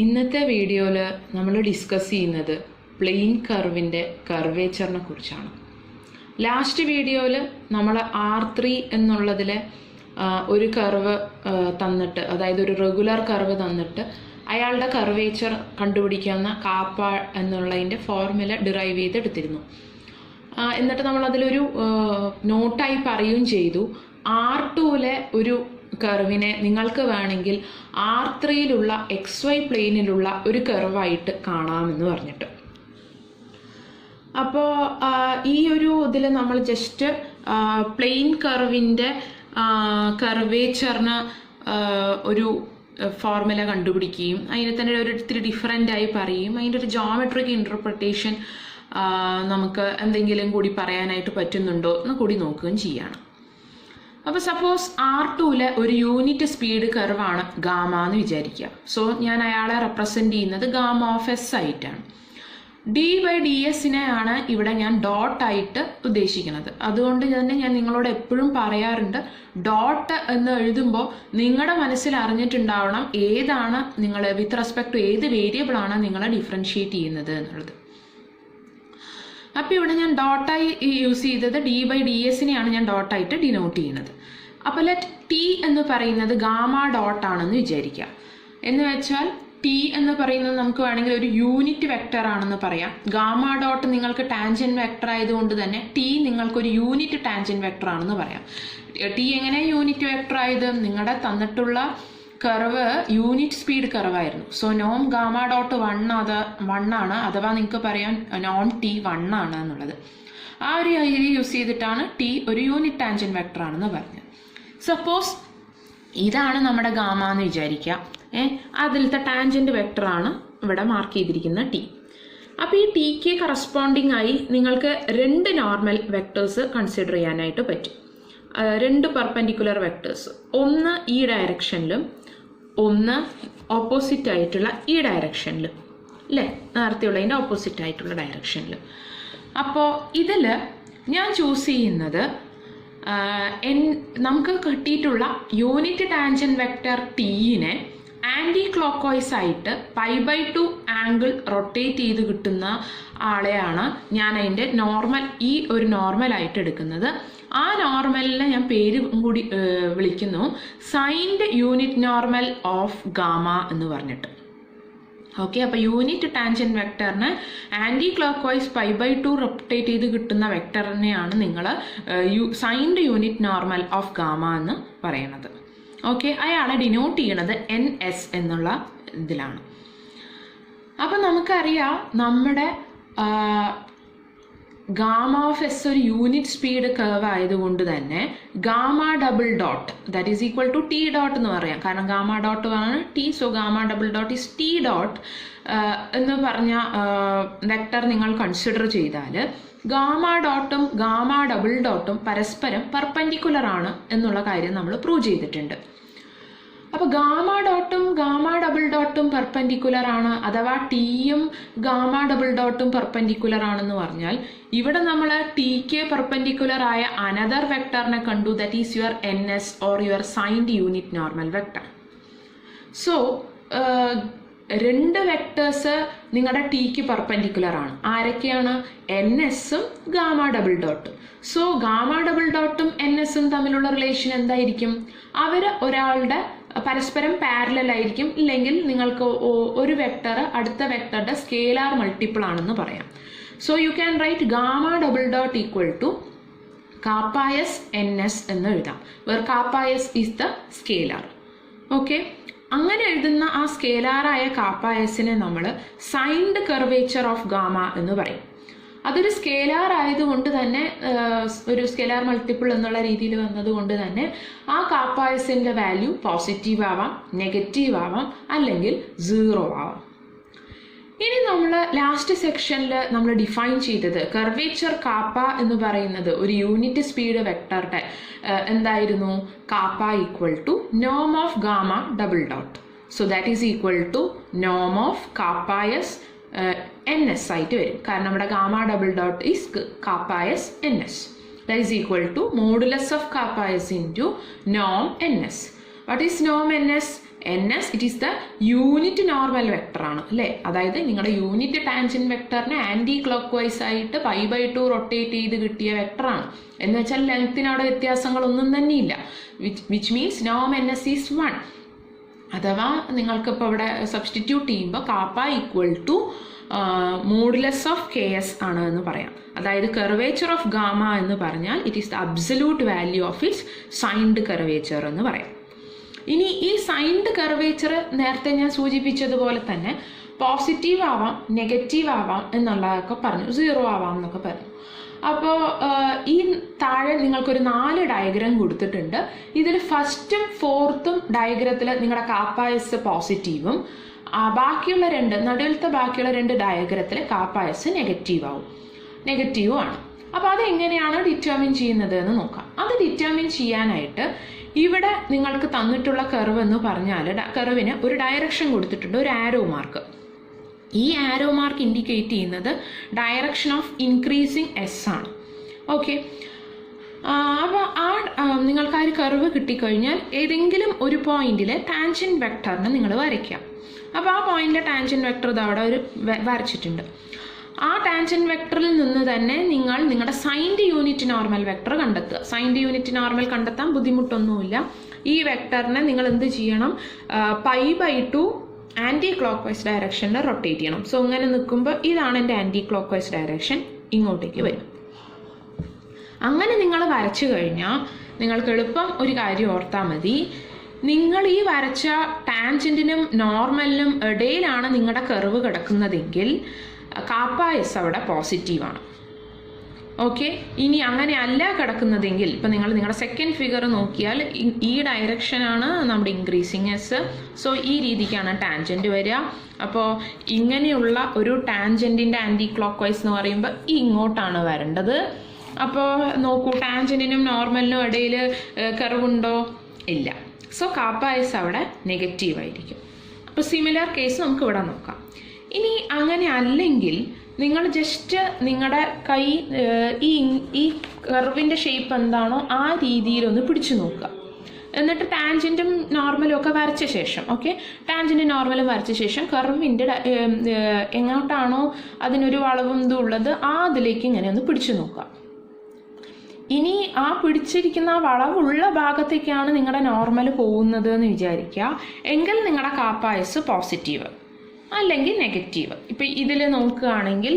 ഇന്നത്തെ വീഡിയോയിൽ നമ്മൾ ഡിസ്കസ് ചെയ്യുന്നത് പ്ലെയിൻ കർവിൻ്റെ കർവേച്ചറിനെ കുറിച്ചാണ്. ലാസ്റ്റ് വീഡിയോയിൽ നമ്മൾ R3 എന്നുള്ളതിൽ ഒരു കർവ് തന്നിട്ട്, അതായത് ഒരു റെഗുലർ കർവ് തന്നിട്ട് അയാളുടെ കർവേച്ചർ കണ്ടുപിടിക്കാവുന്ന കാപ്പ എന്നുള്ളതിൻ്റെ ഫോർമുല ഡിറൈവ് ചെയ്തെടുത്തിരുന്നു. എന്നിട്ട് നമ്മളതിലൊരു നോട്ടായി പറയുകയും ചെയ്തു, R2ലെ ഒരു കർവിനെ നിങ്ങൾക്ക് വേണമെങ്കിൽ R3യിലുള്ള XY പ്ലെയിനിലുള്ള ഒരു കർവായിട്ട് കാണാമെന്ന് പറഞ്ഞിട്ട്. അപ്പോൾ ഈ ഒരു ഇതിൽ നമ്മൾ ജസ്റ്റ് പ്ലെയിൻ കർവിൻ്റെ കർവേച്ചറിന് ഒരു ഫോർമുല കണ്ടുപിടിക്കുകയും അതിനെ തന്നെ ഒരു ഇത്തിരി ഡിഫറെൻ്റ് ആയി പറയുകയും അതിൻ്റെ ഒരു ജോമെട്രിക് ഇൻ്റർപ്രിട്ടേഷൻ നമുക്ക് എന്തെങ്കിലും കൂടി പറയാനായിട്ട് പറ്റുന്നുണ്ടോ എന്ന് കൂടി നോക്കുകയും ചെയ്യണം. അപ്പോൾ സപ്പോസ് R2ലെ ഒരു യൂണിറ്റ് സ്പീഡ് കർവാണ് ഗാമ എന്ന് വിചാരിക്കുക. സോ ഞാൻ അയാളെ റെപ്രസെൻ്റ് ചെയ്യുന്നത് ഗാമ ഓഫ് S ആയിട്ടാണ്. d/ds-നെയാണ് ഇവിടെ ഞാൻ ഡോട്ടായിട്ട് ഉദ്ദേശിക്കുന്നത്. അതുകൊണ്ട് തന്നെ ഞാൻ നിങ്ങളോട് എപ്പോഴും പറയാറുണ്ട്, ഡോട്ട് എന്ന് എഴുതുമ്പോൾ നിങ്ങളുടെ മനസ്സിൽ അറിഞ്ഞിട്ടുണ്ടാവണം ഏതാണ് നിങ്ങൾ വിത്ത് റെസ്പെക്ട് ടു ഏത് വേരിയബിളാണ് നിങ്ങൾ ഡിഫറൻഷിയേറ്റ് ചെയ്യുന്നത് എന്നുള്ളത്. അപ്പോൾ ഇവിടെ ഞാൻ ഡോട്ടായി യൂസ് ചെയ്തത് d/ds-നെയാണ് ഞാൻ ഡോട്ടായിട്ട് ഡിനോട്ട് ചെയ്യുന്നത്. അപ്പോൾ ലെറ്റ് ടി എന്ന് പറയുന്നത് ഗാമ ഡോട്ടാണെന്ന് വിചാരിക്കുക. എന്ന് വെച്ചാൽ ടി എന്ന് പറയുന്നത് നമുക്ക് വേണമെങ്കിൽ ഒരു യൂണിറ്റ് വെക്ടർ ആണെന്ന് പറയാം. ഗാമ ഡോട്ട് നിങ്ങൾക്ക് ടാൻജന്റ് വെക്ടർ ആയതുകൊണ്ട് തന്നെ ടി നിങ്ങൾക്കൊരു യൂണിറ്റ് ടാൻജന്റ് വെക്ടർ ആണെന്ന് പറയാം. ടി എങ്ങനെ യൂണിറ്റ് വെക്ടർ ആയത്? നിങ്ങളുടെ തന്നിട്ടുള്ള കർവ് യൂണിറ്റ് സ്പീഡ് കർവായിരുന്നു. സോ നോം ഗാമ ഡോട്ട് 1 ആണ്, അഥവാ നിങ്ങൾക്ക് പറയാം നോം ടി 1 ആണ് എന്നുള്ളത്. ആ ഒരു ഐഡിയ യൂസ് ചെയ്തിട്ടാണ് ടി ഒരു യൂണിറ്റ് ടാൻജന്റ് വെക്ടർ ആണെന്ന് പറഞ്ഞത്. സപ്പോസ് ഇതാണ് നമ്മുടെ ഗാമ എന്ന് വിചാരിക്കുക. അതിലത്തെ ടാൻജന്റ് വെക്ടർ ആണ് ഇവിടെ മാർക്ക് ചെയ്തിരിക്കുന്ന ടി. അപ്പോൾ ഈ ടിക്ക് കറസ്പോണ്ടിങ് ആയി നിങ്ങൾക്ക് രണ്ട് നോർമൽ വെക്ടേഴ്സ് കൺസിഡർ ചെയ്യാനായിട്ട് പറ്റും. രണ്ട് പെർപെൻഡിക്കുലർ വെക്ടേഴ്സ്, ഒന്ന് ഈ ഡയറക്ഷനിലും ഒന്ന് ഓപ്പോസിറ്റ് ആയിട്ടുള്ള ഈ ഡയറക്ഷനിലും, അല്ലേ? നേരത്തെയുള്ളതിൻ്റെ ഓപ്പോസിറ്റ് ആയിട്ടുള്ള ഡയറക്ഷനിൽ. അപ്പോൾ ഇതിൽ ഞാൻ ചൂസ് ചെയ്യുന്നത് നമുക്ക് കിട്ടിയിട്ടുള്ള യൂണിറ്റ് ടാൻജന്റ് വെക്ടർ ടീനെ ആൻറ്റി ക്ലോക്ക് വൈസ് ആയിട്ട് π/2 ആംഗിൾ റൊട്ടേറ്റ് ചെയ്ത് കിട്ടുന്ന ആളെയാണ് ഞാൻ അതിൻ്റെ നോർമൽ, ഈ ഒരു നോർമലായിട്ട് എടുക്കുന്നത്. ആ നോർമലിനെ ഞാൻ പേര് കൂടി വിളിക്കുന്നു signed unit normal of gamma എന്ന് പറഞ്ഞിട്ട്. ഓക്കെ, അപ്പോൾ യൂണിറ്റ് ടാൻജന്റ് വെക്ടറിന് ആൻറ്റി ക്ലോക്ക് വൈസ് π/2 റൊട്ടേറ്റ് ചെയ്ത് കിട്ടുന്ന വെക്ടറിനെയാണ് നിങ്ങൾ signed unit normal of gamma എന്ന് പറയുന്നത്. ഓക്കെ, അയാളെ ഡിനോട്ട് ചെയ്യണത് NS എന്നുള്ള ഇതിലാണ്. അപ്പം നമുക്കറിയാം നമ്മുടെ ഗാമ ഓഫ് S ഒരു യൂണിറ്റ് സ്പീഡ് കർവ് ആയതുകൊണ്ട് തന്നെ gamma double dot that is equal to T dot എന്ന് പറയാം. കാരണം ഗാമ ഡോട്ട് ആണ് T, so gamma double dot is T dot എന്ന് പറഞ്ഞ വെക്ടർ നിങ്ങൾ കൺസിഡർ ചെയ്താൽ ഗാമ ഡോട്ടും ഗാമ ഡബിൾ ഡോട്ടും പരസ്പരം പെർപെൻഡിക്കുലർ ആണ് എന്നുള്ള കാര്യം നമ്മൾ പ്രൂവ് ചെയ്തിട്ടുണ്ട്. അപ്പോൾ ഗാമ ഡോട്ടും ഗാമ ഡബിൾ ഡോട്ടും പെർപെൻഡിക്കുലർ ആണ്, അഥവാ ടിയും ഗാമ ഡബിൾ ഡോട്ടും പെർപെൻഡിക്കുലർ ആണെന്ന് പറഞ്ഞാൽ ഇവിടെ നമ്മൾ ടിക്ക് പെർപെൻഡിക്കുലർ ആയ അനദർ വെക്ടറിനെ കണ്ടു, that is your NS or your signed unit normal vector. So രണ്ട് വെക്ടേഴ്സ് നിങ്ങളുടെ ടിക്ക് പെർപെൻഡിക്കുലർ ആണ്. ആരൊക്കെയാണ്? NSഉം ഗാമ ഡബിൾ ഡോട്ടും. സോ ഗാമ ഡബിൾ ഡോട്ടും NSഉം തമ്മിലുള്ള റിലേഷൻ എന്തായിരിക്കും? അവർ ഒരാളുടെ പരസ്പരം പാരലൽ ആയിരിക്കും, ഇല്ലെങ്കിൽ നിങ്ങൾക്ക് ഒരു വെക്ടർ അടുത്ത വെക്ടറുടെ സ്കേലാർ മൾട്ടിപ്പിൾ ആണെന്ന് പറയാം. So you can write gamma double dot equal to kappa S NS എന്ന് എഴുതാം, where kappa S is the scalar. Okay, അങ്ങനെ എഴുതുന്ന ആ സ്കേലാറായ കാപ്പ എസിനെ നമ്മൾ സൈൻഡ് കർവേച്ചർ ഓഫ് ഗാമ എന്ന് പറയും. അതൊരു സ്കേലാർ ആയതുകൊണ്ട് തന്നെ, ഒരു സ്കേലാർ മൾട്ടിപ്പിൾ എന്നുള്ള രീതിയിൽ വന്നതുകൊണ്ട് തന്നെ ആ കാപ്പ എസിൻ്റെ വാല്യൂ പോസിറ്റീവ് ആവാം, നെഗറ്റീവ് ആവാം, അല്ലെങ്കിൽ 0 ആവാം. ഇനി നമ്മൾ ലാസ്റ്റ് സെക്ഷനിൽ നമ്മൾ ഡിഫൈൻ ചെയ്തത് കർവേച്ചർ കാപ്പ എന്ന് പറയുന്നത് ഒരു യൂണിറ്റ് സ്പീഡ് വെക്ടറുടെ എന്തായിരുന്നു? കാപ്പ ഈക്വൽ ടു നോം of gamma double dot. So that is equal to നോം ഓഫ് കാപ്പ എസ് NS ആയിട്ട് വരും. കാരണം നമ്മുടെ gamma double dot is kappa S NS. That is equal to modulus of kappa S into നോം NS. What is നോം NS? NS it is the unit normal vector ആണ് അല്ലേ. അതായത് നിങ്ങളുടെ യൂണിറ്റ് ടാൻജന്റ് വെക്ടറിനെ ആന്റി ക്ലോക്ക് വൈസ് ആയിട്ട് π/2 rotate ചെയ്ത് കിട്ടിയ വെക്ടറാണ്. എന്ന് വെച്ചാൽ ലെങ്ത്തിന് അവിടെ വ്യത്യാസങ്ങളൊന്നും തന്നെയില്ല. വിച്ച് മീൻസ് നോം NS ഈസ് 1. അഥവാ നിങ്ങൾക്കിപ്പോൾ ഇവിടെ സബ്സ്റ്റിറ്റ്യൂട്ട് ചെയ്യുമ്പോൾ kappa equal to modulus of KS ആണ് എന്ന് പറയാം. അതായത് കർവേച്ചർ ഓഫ് ഗാമ എന്ന് പറഞ്ഞാൽ it is the absolute value of its signed curvature എന്ന് പറയാം. ഇനി ഈ സൈൻഡ് കർവേച്ചർ നേരത്തെ ഞാൻ സൂചിപ്പിച്ചതുപോലെ തന്നെ പോസിറ്റീവ് ആവാം, നെഗറ്റീവ് ആവാം എന്നുള്ളതൊക്കെ പറഞ്ഞു, 0 ആവാം എന്നൊക്കെ പറഞ്ഞു. അപ്പോൾ ഈ താഴെ നിങ്ങൾക്കൊരു 4 ഡയഗ്രാം കൊടുത്തിട്ടുണ്ട്. ഇതിൽ ഫസ്റ്റും ഫോർത്തും ഡയഗ്രത്തിൽ നിങ്ങളുടെ കാപ്പ എസ് പോസിറ്റീവും ബാക്കിയുള്ള നടുവിലത്തെ ബാക്കിയുള്ള 2 ഡയഗ്രത്തിൽ കാപ്പ എസ് നെഗറ്റീവും ആണ്. അപ്പോൾ അതെങ്ങനെയാണ് ഡിറ്റർമിൻ ചെയ്യുന്നത് എന്ന് നോക്കാം. അത് ഡിറ്റർമിൻ ചെയ്യാനായിട്ട് ഇവിടെ നിങ്ങൾക്ക് തന്നിട്ടുള്ള കർവ് എന്ന് പറഞ്ഞാൽ കർവിന് ഒരു ഡയറക്ഷൻ കൊടുത്തിട്ടുണ്ട്, ഒരു ആരോ മാർക്ക്. ഈ ആരോ മാർക്ക് ഇൻഡിക്കേറ്റ് ചെയ്യുന്നത് ഡയറക്ഷൻ ഓഫ് ഇൻക്രീസിങ് എസ് ആണ്. ഓക്കെ, അപ്പോൾ നിങ്ങൾക്ക് ആ ഒരു കർവ് കിട്ടിക്കഴിഞ്ഞാൽ ഏതെങ്കിലും ഒരു പോയിന്റിൽ ടാൻജന്റ് വെക്ടറിനെ നിങ്ങൾ വരയ്ക്കാം. അപ്പോൾ ആ പോയിന്റിലെ ടാൻജന്റ് വെക്ടർ ഇത് അവിടെ ഒരു വരച്ചിട്ടുണ്ട്. ആ ടാൻജന്റ് വെക്ടറിൽ നിന്ന് തന്നെ നിങ്ങളുടെ സൈൻഡ് യൂണിറ്റ് നോർമൽ വെക്ടർ കണ്ടെത്തുക. സൈൻഡ് യൂണിറ്റ് നോർമൽ കണ്ടെത്താൻ ബുദ്ധിമുട്ടൊന്നുമില്ല. ഈ വെക്ടറിനെ നിങ്ങൾ എന്ത് ചെയ്യണം, π/2 ആൻറ്റി ക്ലോക്ക് വൈസ് ഡയറക്ഷനിൽ റൊട്ടേറ്റ് ചെയ്യണം. സോ ഇങ്ങനെ നിൽക്കുമ്പോൾ ഇതാണ് എൻ്റെ ആൻറ്റി ക്ലോക്ക് വൈസ് ഡയറക്ഷൻ, ഇങ്ങോട്ടേക്ക് വരും. അങ്ങനെ നിങ്ങൾ വരച്ചു കഴിഞ്ഞാൽ നിങ്ങൾക്ക് എളുപ്പം ഒരു കാര്യം ഓർത്താൽ മതി. നിങ്ങൾ ഈ വരച്ച ടാൻജന്റിനും നോർമലിനും ഇടയിലാണ് നിങ്ങളുടെ കർവ് കിടക്കുന്നതെങ്കിൽ കാപ്പ എസ് അവിടെ പോസിറ്റീവാണ്. ഓക്കെ, ഇനി അങ്ങനെ അല്ല കിടക്കുന്നതെങ്കിൽ ഇപ്പം നിങ്ങളുടെ സെക്കൻഡ് ഫിഗർ നോക്കിയാൽ ഈ ഡയറക്ഷനാണ് നമ്മുടെ ഇൻക്രീസിങ് എസ്. സോ ഈ രീതിക്കാണ് ടാൻജന്റ് വരിക. അപ്പോൾ ഇങ്ങനെയുള്ള ഒരു ടാൻജന്റിൻ്റെ ആൻറ്റി ക്ലോക്ക് വൈസ് എന്ന് പറയുമ്പോൾ ഇങ്ങോട്ടാണ് വരേണ്ടത്. അപ്പോൾ നോക്കൂ, ടാൻജന്റിനും നോർമലിനും ഇടയിൽ കർവുണ്ടോ? ഇല്ല. സോ കാപ്പ എസ് അവിടെ നെഗറ്റീവ് ആയിരിക്കും. അപ്പോൾ സിമിലർ കേസ് നമുക്ക് ഇവിടെ നോക്കാം. ഇനി അങ്ങനെ അല്ലെങ്കിൽ നിങ്ങൾ ജസ്റ്റ് നിങ്ങളുടെ കൈ ഈ കർവിൻ്റെ ഷേപ്പ് എന്താണോ ആ രീതിയിലൊന്ന് പിടിച്ചു നോക്കുക. എന്നിട്ട് ടാൻജൻറ്റും നോർമലും ഒക്കെ വരച്ച ശേഷം, ഓക്കെ, ടാൻജൻറ്റും നോർമലും വരച്ച ശേഷം കർവിൻ്റെ എങ്ങോട്ടാണോ അതിനൊരു വളവും ഇതും ഉള്ളത് അതിലേക്ക് ഇങ്ങനെ ഒന്ന് പിടിച്ചു നോക്കുക. ഇനി ആ പിടിച്ചിരിക്കുന്ന ആ വളവുള്ള ഭാഗത്തേക്കാണ് നിങ്ങളുടെ നോർമൽ പോകുന്നത് എന്ന് വിചാരിക്കുക. എങ്കിൽ നിങ്ങളുടെ കാപ്പ എസ് പോസിറ്റീവ് അല്ലെങ്കിൽ നെഗറ്റീവ്. ഇപ്പം ഇതിൽ നോക്കുകയാണെങ്കിൽ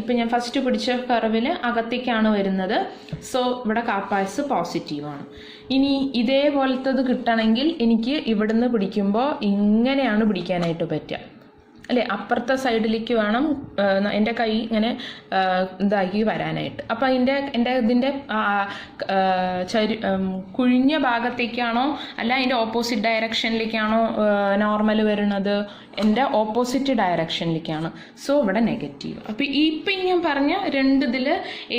ഇപ്പം ഞാൻ ഫസ്റ്റ് പിടിച്ച കർവിൽ അകത്തേക്കാണ് വരുന്നത്. സോ ഇവിടെ കാപ്പ എസ് പോസിറ്റീവാണ്. ഇനി ഇതേപോലത്തത് കിട്ടണമെങ്കിൽ എനിക്ക് ഇവിടുന്ന് പിടിക്കുമ്പോൾ ഇങ്ങനെയാണ് പിടിക്കാനായിട്ട് പറ്റുക അല്ലേ, അപ്പുറത്തെ സൈഡിലേക്ക് വേണം എൻ്റെ കൈ ഇങ്ങനെ ഇതാക്കി വരാനായിട്ട്. അപ്പം ഇതിൻ്റെ കുഴിഞ്ഞ ഭാഗത്തേക്കാണോ അല്ല അതിൻ്റെ ഓപ്പോസിറ്റ് ഡയറക്ഷനിലേക്കാണോ നോർമൽ വരുന്നത്? എൻ്റെ ഓപ്പോസിറ്റ് ഡയറക്ഷനിലേക്കാണ്. സോ ഇവിടെ നെഗറ്റീവ്. അപ്പോൾ ഇപ്പം ഞാൻ പറഞ്ഞ ഇതിൽ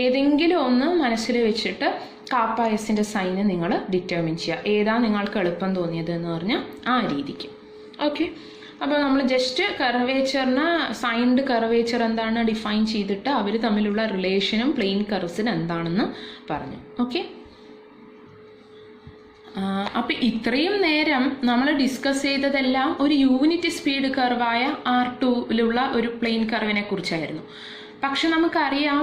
ഏതെങ്കിലും ഒന്ന് മനസ്സിൽ വെച്ചിട്ട് കാപ്പ എസിൻ്റെ സൈന് നിങ്ങൾ ഡിറ്റർമിൻ ചെയ്യുക. ഏതാ നിങ്ങൾക്ക് എളുപ്പം തോന്നിയത് എന്ന് പറഞ്ഞാൽ ആ രീതിക്ക്. ഓക്കെ, അപ്പോൾ നമ്മൾ ജസ്റ്റ് കർവേച്ചറിന് സൈൻഡ് കർവേച്ചർ എന്താണ് ഡിഫൈൻ ചെയ്തിട്ട് അവർ തമ്മിലുള്ള റിലേഷനും പ്ലെയിൻ കർവ്സിന് എന്താണെന്ന് പറഞ്ഞു. ഓക്കെ, അപ്പം ഇത്രയും നേരം നമ്മൾ ഡിസ്കസ് ചെയ്തതെല്ലാം ഒരു യൂണിറ്റ് സ്പീഡ് കർവായ R2ലുള്ള ഒരു പ്ലെയിൻ കർവിനെ കുറിച്ചായിരുന്നു. പക്ഷെ നമുക്കറിയാം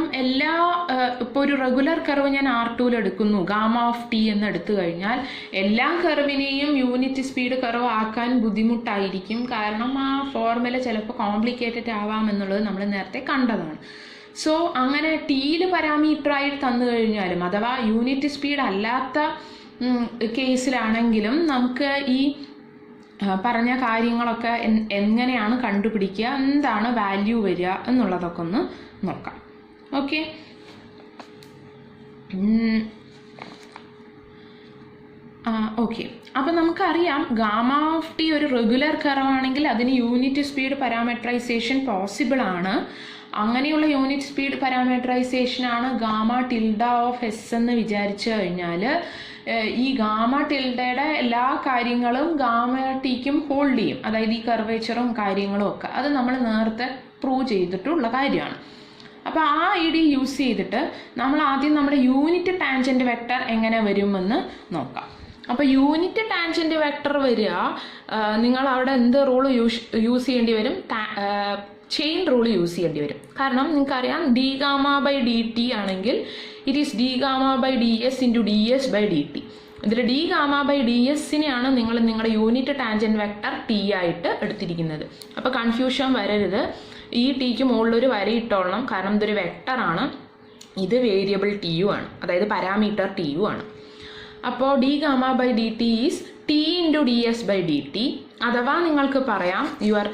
ഇപ്പോൾ ഒരു റെഗുലർ കർവ് ഞാൻ R2ൽ എടുക്കുന്നു, ഗാമ ഓഫ് ടി എന്ന് എടുത്തു കഴിഞ്ഞാൽ എല്ലാ കർവിനെയും യൂണിറ്റ് സ്പീഡ് കർവ് ആക്കാൻ ബുദ്ധിമുട്ടായിരിക്കും. കാരണം ആ ഫോർമുല ചിലപ്പോൾ കോംപ്ലിക്കേറ്റഡ് ആവാം എന്നുള്ളത് നമ്മൾ നേരത്തെ കണ്ടതാണ്. സോ അങ്ങനെ ടിയിൽ പാരാമീറ്ററായി തന്നു കഴിഞ്ഞാലും അഥവാ യൂണിറ്റ് സ്പീഡ് അല്ലാത്ത കേസിലാണെങ്കിലും നമുക്ക് ഈ പറഞ്ഞ കാര്യങ്ങളൊക്കെ എങ്ങനെയാണ് കണ്ടുപിടിക്കുക, എന്താണ് വാല്യൂ വരിക എന്നുള്ളതൊക്കെ ഒന്ന് നോക്കാം. ഓക്കെ, ഓക്കെ, അപ്പം നമുക്കറിയാം ഗാമ ഓഫ് ടി ഒരു റെഗുലർ കർവാണെങ്കിൽ അതിന് യൂണിറ്റ് സ്പീഡ് പാരാമീറ്ററൈസേഷൻ പോസിബിൾ ആണ്. അങ്ങനെയുള്ള യൂണിറ്റ് സ്പീഡ് പാരാമീറ്ററൈസേഷനാണ് ഗാമ ടിൽഡ ഓഫ് എസ് എന്ന് വിചാരിച്ചു കഴിഞ്ഞാൽ ഈ ഗാമ ടിൽഡയുടെ എല്ലാ കാര്യങ്ങളും ഗാമ ടിക്കും ഹോൾഡ് ചെയ്യും. അതായത് ഈ കർവേച്ചറും കാര്യങ്ങളും ഒക്കെ അത് നമ്മൾ നേരത്തെ പ്രൂവ് ചെയ്തിട്ടുള്ള കാര്യമാണ്. അപ്പോൾ ആ ഐഡിയ യൂസ് ചെയ്തിട്ട് നമ്മൾ ആദ്യം നമ്മുടെ യൂണിറ്റ് ടാൻജന്റ് വെക്ടർ എങ്ങനെ വരുമെന്ന് നോക്കാം. അപ്പോൾ യൂണിറ്റ് ടാൻജന്റ് വെക്ടർ വരിക, നിങ്ങൾ അവിടെ എന്ത് റൂൾ യൂസ് ചെയ്യേണ്ടി വരും? ചെയിൻ റൂൾ യൂസ് ചെയ്യേണ്ടി വരും. കാരണം നിങ്ങൾക്കറിയാം D gamma by D T ആണെങ്കിൽ it is D gamma by D S into D S by D T. ഇതിൽ ഡി ഗാമ ബൈ ഡി എസിനെയാണ് നിങ്ങൾ നിങ്ങളുടെ യൂണിറ്റ് ടാൻജന്റ് വെക്ടർ ടി ആയിട്ട് എടുത്തിരിക്കുന്നത്. അപ്പോൾ കൺഫ്യൂഷൻ വരരുത്. ഈ ടിക്ക് മുകളിലൊരു വര ഇട്ടോളണം, കാരണം ഇതൊരു വെക്ടറാണ്, ഇത് വേരിയബിൾ ടി യു ആണ്, അതായത് പാരാമീറ്റർ ടി യു ആണ്. അപ്പോൾ D gamma by D T is T into D S by D T, അഥവാ നിങ്ങൾക്ക് പറയാം your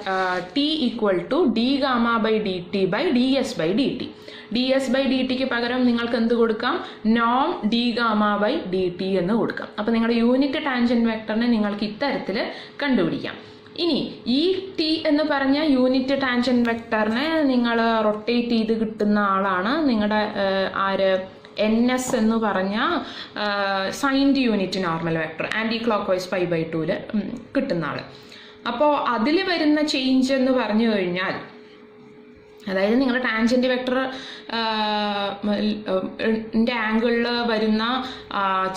T equal to D gamma by D T by D S by D T. D S by D ടിക്ക് പകരം നിങ്ങൾക്ക് എന്ത് കൊടുക്കാം? നോം D gamma by D T എന്ന് കൊടുക്കാം. അപ്പോൾ നിങ്ങളുടെ യൂണിറ്റ് ടാൻജന്റ് വെക്ടറിനെ നിങ്ങൾക്ക് ഇത്തരത്തിൽ കണ്ടുപിടിക്കാം. ഇനി ഈ ടി എന്ന് പറഞ്ഞ യൂണിറ്റ് ടാൻജന്റ് വെക്ടറിനെ നിങ്ങൾ റൊട്ടേറ്റ് ചെയ്ത് കിട്ടുന്ന ആളാണ് നിങ്ങളുടെ ആര്? എൻ എസ് എന്ന് പറഞ്ഞ signed unit normal vector anticlockwise 5/2 കിട്ടുന്ന ആൾ. അപ്പോൾ അതിൽ വരുന്ന ചേഞ്ച് എന്ന് പറഞ്ഞു കഴിഞ്ഞാൽ, അതായത് നിങ്ങളുടെ ടാൻജന്റ് വെക്ടർ ആംഗിളിൽ വരുന്ന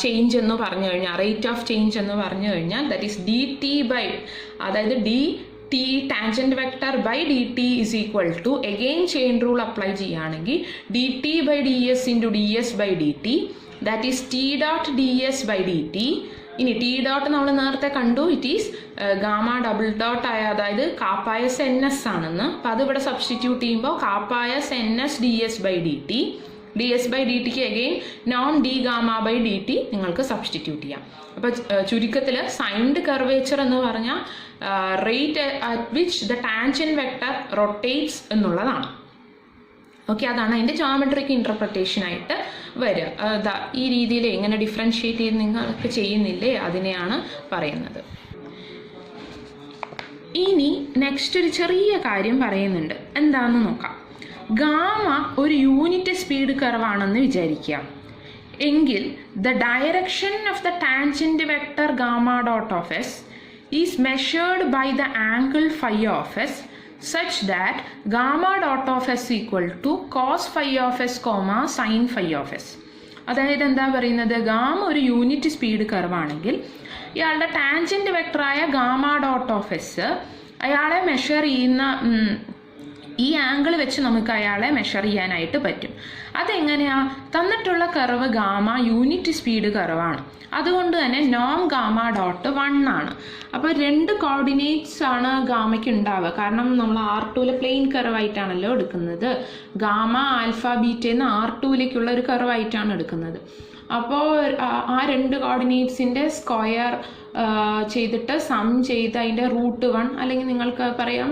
ചേഞ്ച് എന്ന് പറഞ്ഞു കഴിഞ്ഞാൽ, റേറ്റ് ഓഫ് ചേഞ്ച് എന്ന് പറഞ്ഞു കഴിഞ്ഞാൽ that is d T by, അതായത് d t tangent vector by D T is equal to again chain rule apply ചെയ്യുകയാണെങ്കിൽ d T by D S into D S by D t, that is T dot d S by D t. ഇനി t dot നമ്മൾ നേരത്തെ കണ്ടു, it is gamma double dot ആയ, അതായത് കാപ്പായസ് n S ആണെന്ന്. അപ്പോൾ അതിവിടെ സബ്സ്റ്റിറ്റ്യൂട്ട് ചെയ്യുമ്പോൾ kappa s n s d S by D T, D S by D ടിക്ക് again non d gamma by D t നിങ്ങൾക്ക് സബ്സ്റ്റിറ്റ്യൂട്ട് ചെയ്യാം. അപ്പോൾ ചുരുക്കത്തിൽ സൈൻഡ് കർവേച്ചർ എന്ന് പറഞ്ഞാൽ rate at which the tangent vector rotates എന്നുള്ളതാണ്. ഓക്കെ, അതാണ് അതിൻ്റെ ജോമെട്രിക് ഇൻ്റർപ്രിട്ടേഷൻ ആയിട്ട് വരിക. ഈ രീതിയിൽ എങ്ങനെ ഡിഫറൻഷിയേറ്റ് ചെയ്ത് നിങ്ങൾക്ക് ചെയ്യുന്നില്ലേ, അതിനെയാണ് പറയുന്നത്. ഇനി നെക്സ്റ്റ് ഒരു ചെറിയ കാര്യം പറയുന്നുണ്ട്, എന്താണെന്ന് നോക്കാം. ഗാമ ഒരു യൂണിറ്റ് സ്പീഡ് കർവാണെന്ന് വിചാരിക്കുക. എങ്കിൽ the direction of the tangent vector gamma dot of S is measured by the angle phi of S such that gamma dot of s equal to cos phi of s comma sin phi of s. അതായത് എന്താ പറയുന്നത്? Gamma ഒരു unit speed കർവാണെങ്കിൽ ഇയാളുടെ tangent വെക്ടറായ gamma dot of s അയാളെ measure ചെയ്യുന്ന ഈ ആംഗിൾ വെച്ച് നമുക്ക് അയാളെ മെഷർ ചെയ്യാനായിട്ട് പറ്റും. അതെങ്ങനെയാ? തന്നിട്ടുള്ള കർവ് ഗാമ യൂണിറ്റ് സ്പീഡ് കർവാണ്, അതുകൊണ്ട് തന്നെ നോം ഗാമ ഡോട്ട് 1 ആണ്. അപ്പോൾ 2 കോർഡിനേറ്റ്സ് ആണ് ഗാമയ്ക്ക് ഉണ്ടാവുക, കാരണം നമ്മൾ R2 പ്ലെയിൻ കർവായിട്ടാണല്ലോ എടുക്കുന്നത്. ഗാമ ആൽഫ ബീറ്റേന്ന് R2 ഒരു കർവായിട്ടാണ് എടുക്കുന്നത്. അപ്പോൾ ആ 2 കോർഡിനേറ്റ്സിൻ്റെ സ്ക്വയർ ചെയ്തിട്ട് സം ചെയ്ത് അതിൻ്റെ √1, അല്ലെങ്കിൽ നിങ്ങൾക്ക് പറയാം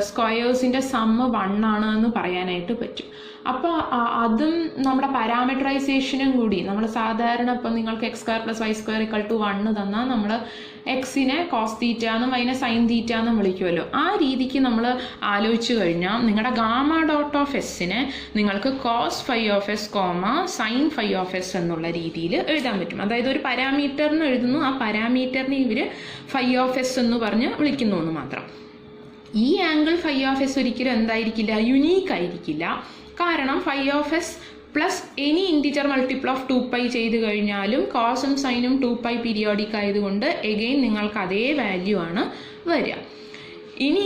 സ്ക്വയേഴ്സിൻ്റെ സമ്മ് 1 ആണ് എന്ന് പറയാനായിട്ട് പറ്റും. അപ്പോൾ അതും നമ്മുടെ പാരാമീറ്ററൈസേഷനും കൂടി നമ്മൾ സാധാരണ ഇപ്പം നിങ്ങൾക്ക് x² + y² = 1 തന്നാൽ നമ്മൾ എക്സിനെ കോസ് തീറ്റ എന്നും അതിനെ സൈൻ തീറ്റ എന്നും വിളിക്കുമല്ലോ. ആ രീതിക്ക് നമ്മൾ ആലോചിച്ച് കഴിഞ്ഞാൽ നിങ്ങളുടെ ഗാമ ഡോട്ട് ഓഫ് എസ്സിനെ നിങ്ങൾക്ക് cos phi of S comma sine phi of S എന്നുള്ള രീതിയിൽ എഴുതാൻ പറ്റും. അതായത് ഒരു പാരാമീറ്ററിന് എഴുതുന്നു, ആ പാരാമീറ്ററിനെ ഇവർ ഫൈ ഓഫ് എസ് എന്ന് പറഞ്ഞ് വിളിക്കുന്നു എന്ന് മാത്രം. ഈ ആംഗിൾ ഫൈ ഓഫ് എസ് ഒരിക്കലും എന്തായിരിക്കില്ല? യുണീക്ക് ആയിരിക്കില്ല. കാരണം phi of s plus any integer multiple of 2π ചെയ്ത് കഴിഞ്ഞാലും കോസും സൈനും 2π പീരിയോഡിക് ആയതുകൊണ്ട് എഗെയിൻ നിങ്ങൾക്ക് അതേ വാല്യൂ ആണ് വരിക. ഇനി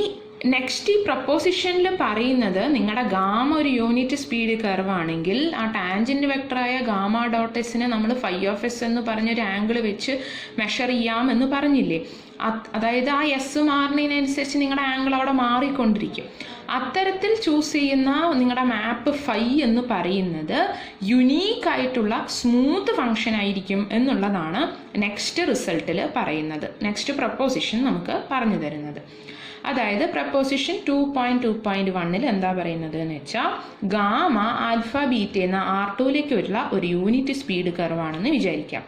നെക്സ്റ്റ് ഈ പ്രപ്പോസിഷനിൽ പറയുന്നത് നിങ്ങളുടെ ഗാമ ഒരു യൂണിറ്റ് സ്പീഡ് കർവാണെങ്കിൽ ആ ടാൻജന്റ് വെക്ടറായ ഗാമ ഡോട്ട് എസിനെ നമ്മൾ ഫൈ ഓഫ് എസ് എന്ന് പറഞ്ഞൊരു ആംഗിൾ വെച്ച് മെഷർ ചെയ്യാമെന്ന് പറഞ്ഞില്ലേ? അതായത് ആ എസ് മാറുന്നതിനനുസരിച്ച് നിങ്ങളുടെ ആംഗിൾ അവിടെ മാറിക്കൊണ്ടിരിക്കും. അത്തരത്തിൽ ചൂസ് ചെയ്യുന്ന നിങ്ങളുടെ മാപ്പ് ഫൈ എന്ന് പറയുന്നത് യുണീക്ക് ആയിട്ടുള്ള സ്മൂത്ത് ഫംഗ്ഷൻ ആയിരിക്കും എന്നുള്ളതാണ് നെക്സ്റ്റ് റിസൾട്ടിൽ പറയുന്നത്, നെക്സ്റ്റ് പ്രപ്പോസിഷൻ നമുക്ക് പറഞ്ഞു തരുന്നത്. അതായത് പ്രപ്പോസിഷൻ 2.2.1 എന്താ പറയുന്നത് എന്ന് വെച്ചാൽ ഗാമ ആൽഫ ബീറ്റേന്ന് R2 ഒരു യൂണിറ്റ് സ്പീഡ് കർവാണെന്ന് വിചാരിക്കാം.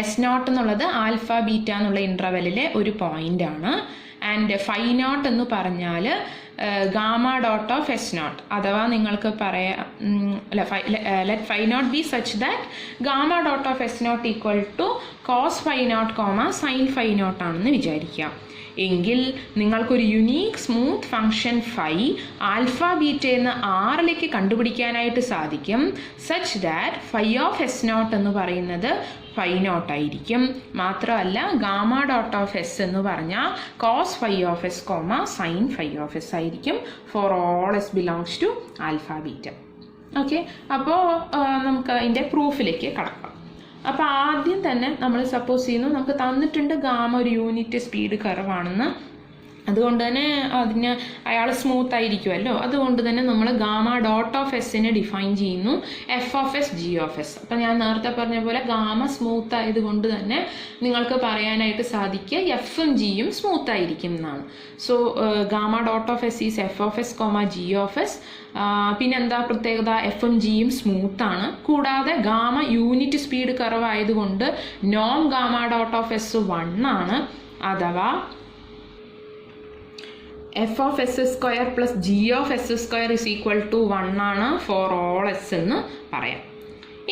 S0 എന്നുള്ളത് ആൽഫ ബീറ്റ എന്നുള്ള ഇൻ്റർവെല്ലിലെ ഒരു പോയിന്റ് ആണ്. ആൻഡ് ഫൈ നോട്ട് എന്ന് പറഞ്ഞാൽ ഗാമ ഡോട്ട് ഓഫ് S0, അഥവാ നിങ്ങൾക്ക് പറയാം let phi nought be such that gamma dot of S0 equal to cos phi nought comma sine phi nought ആണെന്ന് വിചാരിക്കാം. എങ്കിൽ നിങ്ങൾക്കൊരു unique smooth function phi alpha ബീറ്റേന്ന് R കണ്ടുപിടിക്കാനായിട്ട് സാധിക്കും. Such that phi of S0 എന്ന് പറയുന്നത് ഫൈ നോട്ട് ആയിരിക്കും. മാത്രമല്ല ഗാമ ഡോട്ട് ഓഫ് എസ് എന്ന് പറഞ്ഞാൽ cos phi of S comma sine phi of s ആയിരിക്കും for all S belongs to alpha beta. Okay, അപ്പോൾ നമുക്ക് അതിൻ്റെ പ്രൂഫിലേക്ക് കടക്കാം. അപ്പോൾ ആദ്യം തന്നെ നമ്മൾ സപ്പോസ് ചെയ്യുന്നു നമുക്ക് തന്നിട്ടുണ്ട് ഗാമ ഒരു യൂണിറ്റ് സ്പീഡ് കർവാണെന്ന്. അതുകൊണ്ട് തന്നെ അതിന് അയാൾ സ്മൂത്ത് ആയിരിക്കുമല്ലോ. അതുകൊണ്ട് തന്നെ നമ്മൾ ഗാമ ഡോട്ട് ഓഫ് എസിനെ ഡിഫൈൻ ചെയ്യുന്നു F of S G of S. അപ്പം ഞാൻ നേരത്തെ പറഞ്ഞ പോലെ ഗാമ സ്മൂത്ത് ആയതുകൊണ്ട് തന്നെ നിങ്ങൾക്ക് പറയാനായിട്ട് സാധിക്കുക എഫും ജിയും സ്മൂത്ത് ആയിരിക്കും എന്നാണ്. So gamma dot of S is F of S comma G of S. പിന്നെന്താ പ്രത്യേകത? എഫും ജിയും സ്മൂത്താണ്. കൂടാതെ ഗാമ യൂണിറ്റ് സ്പീഡ് കുറവായതുകൊണ്ട് നോം ഗാമ ഡോട്ട് ഓഫ് എസ് 1 ആണ്. അഥവാ F of S square plus G of S square is equal to 1 ആണ് ഫോർ ഓൾ എസ് എന്ന് പറയാം.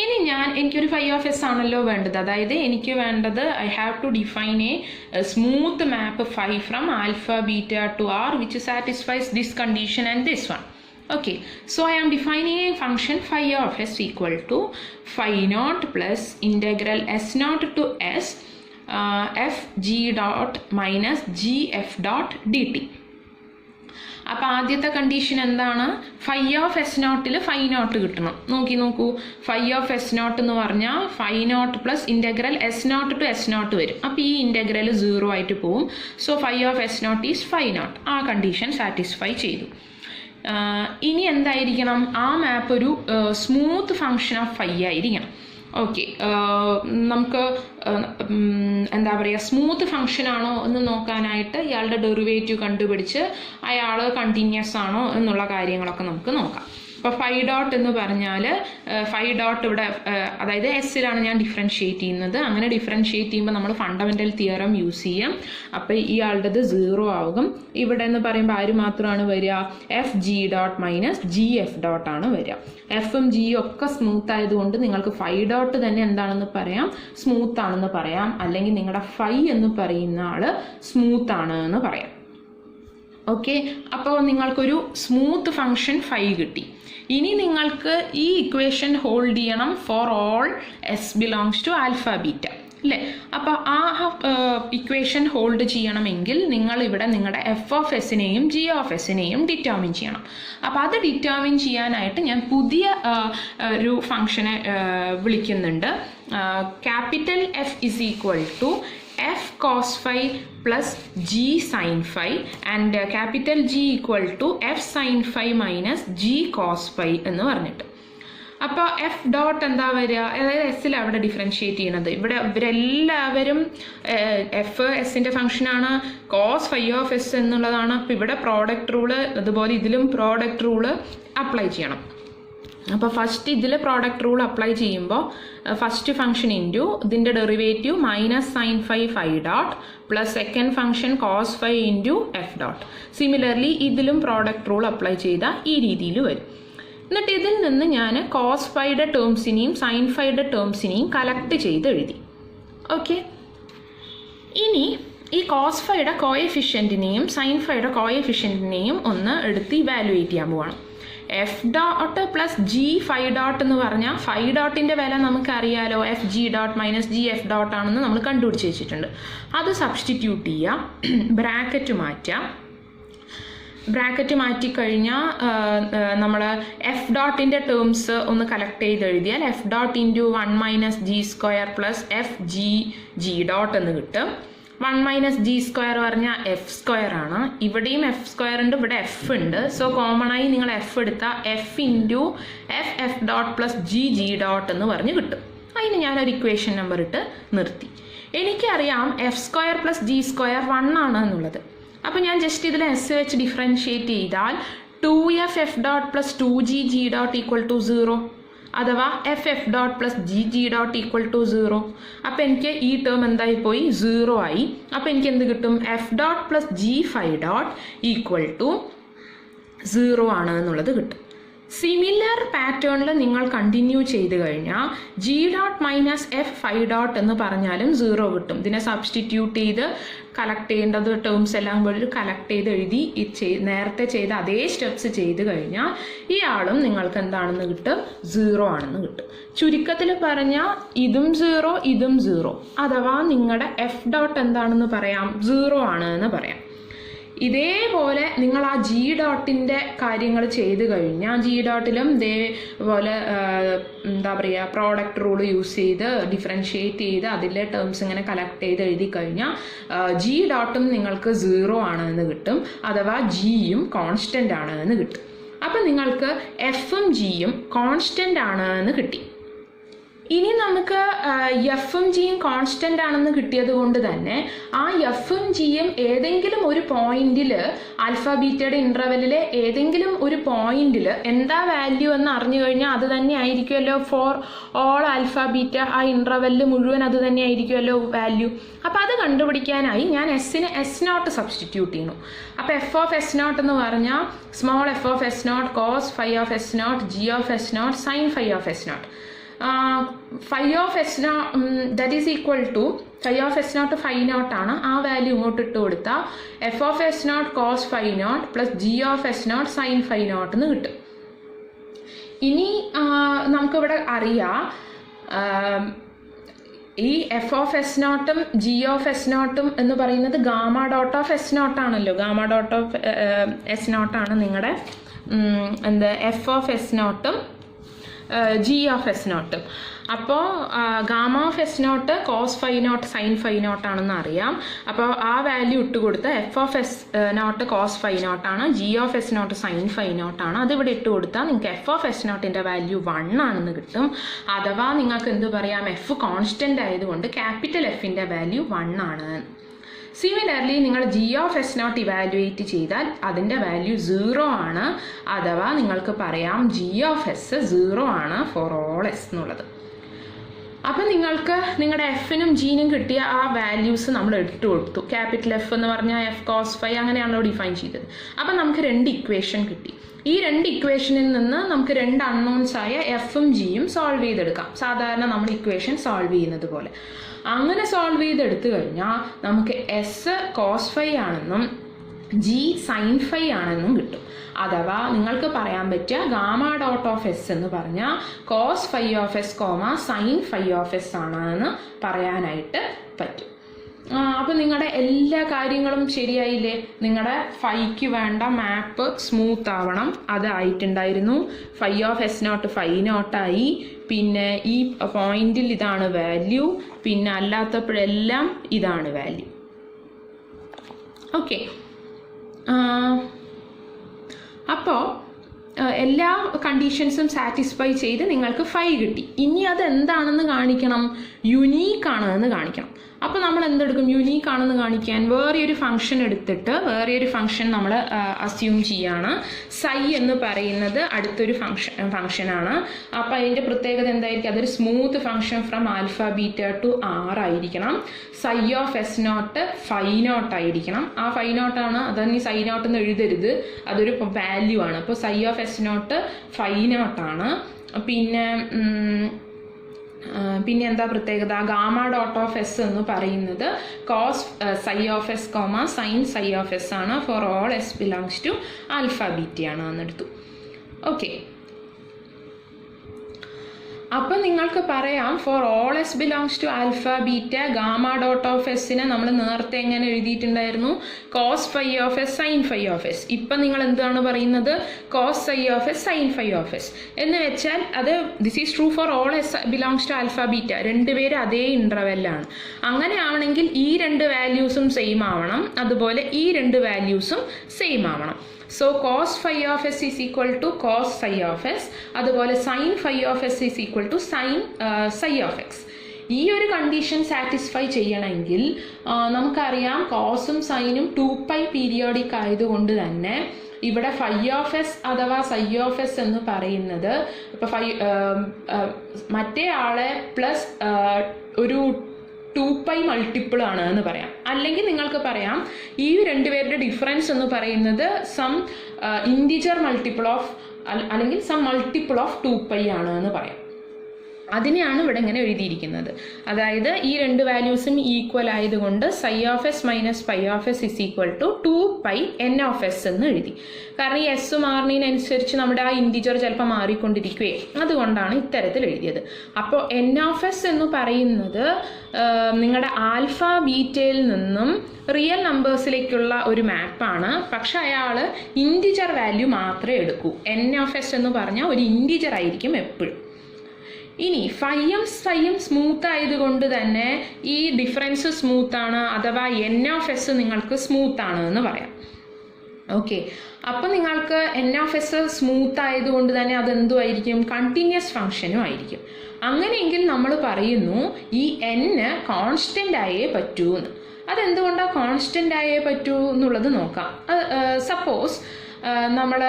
ഇനി എനിക്കൊരു ഫൈ ഓഫ് എസ് ആണല്ലോ വേണ്ടത്. അതായത് എനിക്ക് വേണ്ടത് I have to define a smooth map phi from alpha beta to R which satisfies this condition and this one. Okay, so I am defining a function phi of s equal to phi naught plus integral s naught to s f g dot minus g f dot dt. അപ്പോൾ ആദ്യത്തെ condition എന്താണ്? Phi of S നോട്ടിൽ phi naught കിട്ടണം. നോക്കൂ, phi of S not എന്ന് പറഞ്ഞാൽ phi not plus integral S naught to S naught വരും. അപ്പോൾ ഈ ഇൻ്റഗ്രൽ 0 ആയിട്ട് പോവും. So phi of S naught is phi naught. ആ കണ്ടീഷൻ സാറ്റിസ്ഫൈ ചെയ്തു. ഇനി എന്തായിരിക്കണം? ആ മാപ്പ് ഒരു സ്മൂത്ത് ഫങ്ഷൻ ഓഫ് ഫൈ ആയിരിക്കണം. ഓക്കെ, നമുക്ക് എന്താ പറയുക, സ്മൂത്ത് ഫങ്ഷൻ ആണോ എന്ന് നോക്കാനായിട്ട് ഇയാളുടെ ഡെറിവേറ്റീവ് കണ്ടുപിടിച്ച് അയാൾ കണ്ടിന്യൂസ് ആണോ എന്നുള്ള കാര്യങ്ങളൊക്കെ നമുക്ക് നോക്കാം. അപ്പോൾ ഫൈ ഡോട്ട് എന്ന് പറഞ്ഞാൽ ഫൈ ഡോട്ട് ഇവിടെ അതായത് എസ്സിലാണ് ഞാൻ ഡിഫറൻഷിയേറ്റ് ചെയ്യുന്നത്. അങ്ങനെ ഡിഫറൻഷിയേറ്റ് ചെയ്യുമ്പോൾ നമ്മൾ ഫണ്ടമെൻ്റൽ തിയറം യൂസ് ചെയ്യാം. അപ്പോൾ ഇയാളുടേത് 0 ആകും. ഇവിടെ എന്ന് പറയുമ്പോൾ ആര് മാത്രമാണ് വരിക? F G dot minus G F dot ആണ് വരിക. എഫും ജിയും ഒക്കെ സ്മൂത്ത് ആയതുകൊണ്ട് നിങ്ങൾക്ക് ഫൈ ഡോട്ട് തന്നെ എന്താണെന്ന് പറയാം? സ്മൂത്ത് ആണെന്ന് പറയാം. അല്ലെങ്കിൽ നിങ്ങളുടെ ഫൈ എന്ന് പറയുന്ന ആൾ സ്മൂത്ത് ആണ് എന്ന് പറയാം. ഓക്കെ, അപ്പോൾ നിങ്ങൾക്കൊരു സ്മൂത്ത് ഫങ്ഷൻ ഫൈ കിട്ടി. ഇനി നിങ്ങൾക്ക് ഈ ഇക്വേഷൻ ഹോൾഡ് ചെയ്യണം for all S belongs to alpha beta അല്ലേ? അപ്പോൾ ആ ഇക്വേഷൻ ഹോൾഡ് ചെയ്യണമെങ്കിൽ നിങ്ങൾ ഇവിടെ നിങ്ങളുടെ എഫ് ഓഫ് എസിനെയും ജി ഓഫ് എസിനെയും ഡിറ്റർമിൻ ചെയ്യണം. അപ്പോൾ അത് ഡിറ്റർമിൻ ചെയ്യാനായിട്ട് ഞാൻ പുതിയ ഒരു ഫങ്ഷനെ വിളിക്കുന്നുണ്ട്. Capital F is equal to f cos phi plus g sin phi and capital G equal to f sin phi minus g cos phi എന്ന് പറഞ്ഞിട്ട്. അപ്പോൾ എഫ് ഡോട്ട് എന്താ വരിക? അതായത് എസ്സിൽ അവിടെ ഡിഫറൻഷിയേറ്റ് ചെയ്യണത്. ഇവിടെ ഇവരെല്ലാവരും എഫ് എസിൻ്റെ ഫംഗ്ഷനാണ്. കോസ് ഫൈ ഓഫ് എസ് എന്നുള്ളതാണ്. അപ്പോൾ ഇവിടെ പ്രോഡക്റ്റ് റൂള്, അതുപോലെ ഇതിലും പ്രോഡക്റ്റ് റൂള് അപ്ലൈ ചെയ്യണം. അപ്പോൾ ഫസ്റ്റ് ഇതിൽ പ്രോഡക്റ്റ് റൂൾ അപ്ലൈ ചെയ്യുമ്പോൾ ഫസ്റ്റ് ഫംഗ്ഷൻ ഇൻറ്റു ഇതിൻ്റെ derivative minus sine phi phi dot plus second function cos phi into F dot. Similarly ഇതിലും പ്രോഡക്റ്റ് റൂൾ അപ്ലൈ ചെയ്താൽ ഈ രീതിയിൽ വരും. എന്നിട്ട് ഇതിൽ നിന്ന് ഞാൻ കോസ് ഫൈയുടെ ടേംസിനെയും സൈൻ ഫൈയുടെ ടേംസിനെയും കളക്ട് ചെയ്ത് എഴുതി. ഓക്കെ, ഇനി ഈ കോസ് ഫൈയുടെ കോഎഫിഷ്യൻറ്റിനെയും സൈൻ ഫൈയുടെ കോഎഫിഷ്യൻറ്റിനെയും ഒന്ന് എടുത്ത് ഇവാലുവേറ്റ് ചെയ്യാൻ പോവാണ്. F dot plus G phi dot എന്ന് പറഞ്ഞാൽ ഫൈ ഡോട്ടിൻ്റെ വില നമുക്കറിയാലോ, F G dot minus G F dot ആണെന്ന് നമ്മൾ കണ്ടുപിടിച്ച് വെച്ചിട്ടുണ്ട്. അത് സബ്സ്റ്റിറ്റ്യൂട്ട് ചെയ്യുക, ബ്രാക്കറ്റ് മാറ്റുക. ബ്രാക്കറ്റ് മാറ്റിക്കഴിഞ്ഞാൽ നമ്മൾ എഫ് ഡോട്ടിൻ്റെ ടേംസ് ഒന്ന് കളക്ട് ചെയ്ത് എഴുതിയാൽ F dot into 1 minus G square plus F G dot എന്ന് കിട്ടും. 1 മൈനസ് ജി സ്ക്വയർ പറഞ്ഞാൽ എഫ് സ്ക്വയർ ആണ്. ഇവിടെയും എഫ് സ്ക്വയർ ഉണ്ട്, ഇവിടെ എഫ് ഉണ്ട്. സോ കോമൺ ആയി നിങ്ങൾ എഫ് എടുത്താൽ F into F dot plus G dot എന്ന് പറഞ്ഞ് കിട്ടും. അതിന് ഞാനൊരു ഇക്വേഷൻ നമ്പർ ഇട്ട് നിർത്തി. എനിക്കറിയാം F square plus G square 1 ആണ് എന്നുള്ളത്. അപ്പോൾ ഞാൻ ജസ്റ്റ് ഇതിൽ എസ് വെച്ച് ഡിഫറൻഷിയേറ്റ് ചെയ്താൽ 2f dot plus 2g dot equal to 0 അഥവാ F dot plus G dot equal to 0. അപ്പോൾ എനിക്ക് ഈ ടേം എന്തായി പോയി? 0 ആയി. അപ്പോൾ എനിക്ക് എന്ത് കിട്ടും? F dot plus G phi dot equal to 0 ആണ് എന്നുള്ളത് കിട്ടും. സിമിലർ പാറ്റേണിൽ നിങ്ങൾ കണ്ടിന്യൂ ചെയ്ത് കഴിഞ്ഞാൽ G dot minus F five dot എന്ന് പറഞ്ഞാലും 0 കിട്ടും. ഇതിനെ സബ്സ്റ്റിറ്റ്യൂട്ട് ചെയ്ത് കളക്ട് ചെയ്യേണ്ടത് ടേംസ് എല്ലാം കൂടി കളക്ട് ചെയ്ത് എഴുതി നേരത്തെ ചെയ്ത അതേ സ്റ്റെപ്സ് ചെയ്ത് കഴിഞ്ഞാൽ ഈ ആളും നിങ്ങൾക്ക് എന്താണെന്ന് കിട്ടും, 0 ആണെന്ന് കിട്ടും. ചുരുക്കത്തിൽ പറഞ്ഞാൽ ഇതും 0 ഇതും 0, അഥവാ നിങ്ങളുടെ എഫ് ഡോട്ട് എന്താണെന്ന് പറയാം, 0 ആണ് എന്ന് പറയാം. ഇതേപോലെ നിങ്ങൾ ആ ജി ഡോട്ടിൻ്റെ കാര്യങ്ങൾ ചെയ്ത് കഴിഞ്ഞാൽ ജി ഡോട്ടിലും ഇതേപോലെ എന്താ പറയുക പ്രോഡക്റ്റ് റൂൾ യൂസ് ചെയ്ത് ഡിഫറൻഷിയേറ്റ് ചെയ്ത് അതിലെ ടേംസ് ഇങ്ങനെ കളക്ട് ചെയ്ത് എഴുതി കഴിഞ്ഞാൽ ജി ഡോട്ടും നിങ്ങൾക്ക് 0 ആണ് എന്ന് കിട്ടും, അഥവാ ജിയും കോൺസ്റ്റൻ്റ് ആണ് എന്ന് കിട്ടും. അപ്പം നിങ്ങൾക്ക് എഫും ജിയും കോൺസ്റ്റൻ്റ് ആണ് എന്ന് കിട്ടി. ഇനി നമുക്ക് എഫും ജിയും കോൺസ്റ്റൻ്റ് ആണെന്ന് കിട്ടിയത് കൊണ്ട് തന്നെ ആ എഫും ജിയും ഏതെങ്കിലും ഒരു പോയിന്റിൽ ആൽഫ ബീറ്റയുടെ ഇൻ്റർവെല്ലിലെ ഏതെങ്കിലും ഒരു പോയിന്റിൽ എന്താ വാല്യൂ എന്ന് അറിഞ്ഞു കഴിഞ്ഞാൽ അത് തന്നെ ആയിരിക്കുമല്ലോ ഫോർ ഓൾ ആൽഫ ബീറ്റ, ആ ഇൻ്റർവെല്ലിൽ മുഴുവൻ അത് തന്നെ ആയിരിക്കുമല്ലോ വാല്യൂ. അപ്പോൾ അത് കണ്ടുപിടിക്കാനായി ഞാൻ എസ്സിന് എസ് നോട്ട് സബ്സ്റ്റിറ്റ്യൂട്ട് ചെയ്യുന്നു. അപ്പോൾ എഫ് ഓഫ് എസ് നോട്ട് എന്ന് പറഞ്ഞാൽ small f of S nought cos phi of S nought g of S nought sine phi of S nought. Phi of S nought that is equal to phi of S nought phi nought ആണ്, ആ value ഇങ്ങോട്ട് ഇട്ട് കൊടുത്താൽ f of S nought cos phi not plus G of S nought sine phi nought എന്ന് കിട്ടും. ഇനി നമുക്കിവിടെ അറിയാം ഈ എഫ് ഓഫ് എസ് നോട്ടും ജി ഓഫ് എസ് നോട്ടും എന്ന് പറയുന്നത് gamma dot of S nought ആണല്ലോ. ഗാമ ഡോട്ട് ഓഫ് എസ് നോട്ടാണ് നിങ്ങളുടെ എഫ് ഓഫ് എസ് നോട്ടും ജി ഓഫ് എസ് നോട്ടും. അപ്പോൾ gamma of S nought cos phi nought sine phi nought ആണെന്ന് അറിയാം. അപ്പോൾ ആ വാല്യൂ ഇട്ട് കൊടുത്ത് f of S nought cos phi നോട്ടാണ്, g of S nought sine phi നോട്ടാണ്. അതിവിടെ ഇട്ട് കൊടുത്താൽ നിങ്ങൾക്ക് എഫ് ഓഫ് എസ് നോട്ടിൻ്റെ വാല്യൂ 1 ആണെന്ന് കിട്ടും. അഥവാ നിങ്ങൾക്ക് എന്ത് പറയാം, എഫ് കോൺസ്റ്റൻ്റ് ആയതുകൊണ്ട് ക്യാപിറ്റൽ എഫിൻ്റെ വാല്യൂ 1 ആണ്. സിമിലർലി നിങ്ങൾ G of S naught evaluate ചെയ്താൽ അതിൻ്റെ വാല്യൂ 0 ആണ്, അഥവാ നിങ്ങൾക്ക് പറയാം ജി ഓഫ് എസ് 0 ആണ് ഫോർ ഓൾ എസ് എന്നുള്ളത്. അപ്പം നിങ്ങൾക്ക് നിങ്ങളുടെ എഫിനും ജിനും കിട്ടിയ ആ വാല്യൂസ് നമ്മൾ എടുത്തു കൊടുത്തു. ക്യാപിറ്റൽ എഫ് എന്ന് പറഞ്ഞാൽ എഫ് കോസ് ഫൈ അങ്ങനെയാണല്ലോ ഡിഫൈൻ ചെയ്തത്. അപ്പം നമുക്ക് 2 ഇക്വേഷൻ കിട്ടി. ഈ 2 ഇക്വേഷനിൽ നിന്ന് നമുക്ക് 2 അൺനോൺസ് ആയ എഫും ജിയും സോൾവ് ചെയ്തെടുക്കാം, സാധാരണ നമ്മൾ ഇക്വേഷൻ സോൾവ് ചെയ്യുന്നത് പോലെ. അങ്ങനെ സോൾവ് ചെയ്തെടുത്തു കഴിഞ്ഞാൽ നമുക്ക് എസ് കോസ് ഫൈ ആണെന്നും ജി സൈൻ ഫൈ ആണെന്നും കിട്ടും. അഥവാ നിങ്ങൾക്ക് പറയാൻ പറ്റുക ഗാമ ഡോട്ട് ഓഫ് എസ് എന്ന് പറഞ്ഞാൽ cos phi of S comma sine phi of S ആണെന്ന് പറയാനായിട്ട് പറ്റും. അപ്പോൾ നിങ്ങളുടെ എല്ലാ കാര്യങ്ങളും ശരിയായില്ലേ? നിങ്ങളുടെ ഫൈക്ക് വേണ്ട മാപ്പ് സ്മൂത്ത് ആവണം, അതായിട്ടുണ്ടായിരുന്നു. Phi of S nought phi നോട്ടായി, പിന്നെ ഈ പോയിന്റിൽ ഇതാണ് വാല്യൂ, പിന്നെ അല്ലാത്തപ്പോഴെല്ലാം ഇതാണ് വാല്യൂ. ഓക്കെ, അപ്പോൾ എല്ലാ കണ്ടീഷൻസും സാറ്റിസ്ഫൈ ചെയ്ത് നിങ്ങൾക്ക് 5 കിട്ടി. ഇനി അത് എന്താണെന്ന് കാണിക്കണം, യുണീക്ക് ആണെന്ന് കാണിക്കണം. അപ്പോൾ നമ്മൾ എന്തെടുക്കും, യുണീക്ക് ആണെന്ന് കാണിക്കാൻ വേറെ ഒരു ഫംഗ്ഷൻ എടുത്തിട്ട് വേറെ ഒരു ഫംഗ്ഷൻ നമ്മൾ അസ്യൂം ചെയ്യാണ്. സൈ എന്ന് പറയുന്നത് അടുത്തൊരു ഫംഗ്ഷനാണ്. അപ്പോൾ അതിൻ്റെ പ്രത്യേകത എന്തായിരിക്കും, അതൊരു smooth function from alpha beta to R ആയിരിക്കണം. Psi of S nought phi nought ആയിരിക്കണം. ആ ഫൈ നോട്ടാണ്, അതാണ് ഈ സൈ നോട്ട് എന്ന് എഴുതരുത്, അതൊരു വാല്യൂ ആണ്. അപ്പോൾ psi of S nought phi നോട്ടാണ്. പിന്നെ എന്താ പ്രത്യേകത, ഗാമ ഡോട്ട് ഓഫ് എസ് എന്ന് പറയുന്നത് cos psi of S comma sine psi of s ആണ്. For all S belongs to alpha ബീറ്റയാണ് എന്നെടുത്തു. ഓക്കെ, അപ്പം നിങ്ങൾക്ക് പറയാം for all S belongs to alpha beta gamma dot of എസിനെ നമ്മൾ നേരത്തെ എങ്ങനെ എഴുതിയിട്ടുണ്ടായിരുന്നു, cos phi of S sine phi of s. ഇപ്പം നിങ്ങൾ എന്താണ് പറയുന്നത്, cos psi of S sine phi of S എന്ന് വെച്ചാൽ അത് this is true for all S belongs to alpha beta. രണ്ടുപേരും അതേ ഇൻ്റർവെല്ലാണ്. അങ്ങനെ ആവണമെങ്കിൽ ഈ 2 വാല്യൂസും സെയിം ആവണം, അതുപോലെ ഈ 2 വാല്യൂസും സെയിം ആവണം. So cos phi of S is equal to cos psi of s, അതുപോലെ sine phi of S is equal to sine psi of x. ഈ ഒരു കണ്ടീഷൻ സാറ്റിസ്ഫൈ ചെയ്യണമെങ്കിൽ നമുക്കറിയാം കോസും സൈനും 2π പീരിയോഡിക് ആയതുകൊണ്ട് തന്നെ ഇവിടെ ഫൈ ഓഫ് എസ് അഥവാ സൈ ഓഫ് എസ് എന്ന് പറയുന്നത് ഇപ്പോൾ മറ്റേ ആളെ പ്ലസ് ഒരു 2π മൾട്ടിപ്പിൾ ആണ് എന്ന് പറയാം. അല്ലെങ്കിൽ നിങ്ങൾക്ക് പറയാം ഈ 2 പേരുടെ ഡിഫറൻസ് എന്ന് പറയുന്നത് സം ഇൻറ്റിജർ മൾട്ടിപ്പിൾ ഓഫ് അല്ലെങ്കിൽ സം മൾട്ടിപ്പിൾ ഓഫ് 2π ആണ് എന്ന് പറയാം. അതിനെയാണ് ഇവിടെ ഇങ്ങനെ എഴുതിയിരിക്കുന്നത്. അതായത് ഈ രണ്ട് വാല്യൂസും ഈക്വൽ ആയതുകൊണ്ട് psi of s minus phi of s is equal to 2π n of s എന്ന് എഴുതി. കാരണം ഈ എസ് മാറുന്നതിനനുസരിച്ച് നമ്മുടെ ആ ഇൻറ്റിജർ ചിലപ്പോൾ മാറിക്കൊണ്ടിരിക്കുകയെ, അതുകൊണ്ടാണ് ഇത്തരത്തിൽ എഴുതിയത്. അപ്പോൾ n of s എന്ന് പറയുന്നത് നിങ്ങളുടെ ആൽഫ ബീറ്റയിൽ നിന്നും റിയൽ നമ്പേഴ്സിലേക്കുള്ള ഒരു മാപ്പാണ്. പക്ഷെ അയാൾ ഇൻറ്റിജർ വാല്യൂ മാത്രമേ എടുക്കൂ. n of s എന്ന് പറഞ്ഞാൽ ഒരു ഇൻറ്റിജർ ആയിരിക്കും എപ്പോഴും. ഇനി ഫൈയും സ്മൂത്ത് ആയതുകൊണ്ട് തന്നെ ഈ ഡിഫറൻസ് സ്മൂത്താണ്, അഥവാ n of s നിങ്ങൾക്ക് സ്മൂത്ത് ആണ് എന്ന് പറയാം. ഓക്കെ, അപ്പം നിങ്ങൾക്ക് n of s സ്മൂത്ത് ആയതുകൊണ്ട് തന്നെ അതെന്തുമായിരിക്കും? കണ്ടിന്യൂസ് ഫംഗ്ഷനും ആയിരിക്കും. അങ്ങനെയെങ്കിൽ നമ്മൾ പറയുന്നു ഈ n കോൺസ്റ്റൻ്റ് ആയേ പറ്റൂ എന്ന്. അതെന്തുകൊണ്ടാണ് കോൺസ്റ്റൻ്റ് ആയേ പറ്റൂ എന്നുള്ളത് നോക്കാം. സപ്പോസ് നമ്മൾ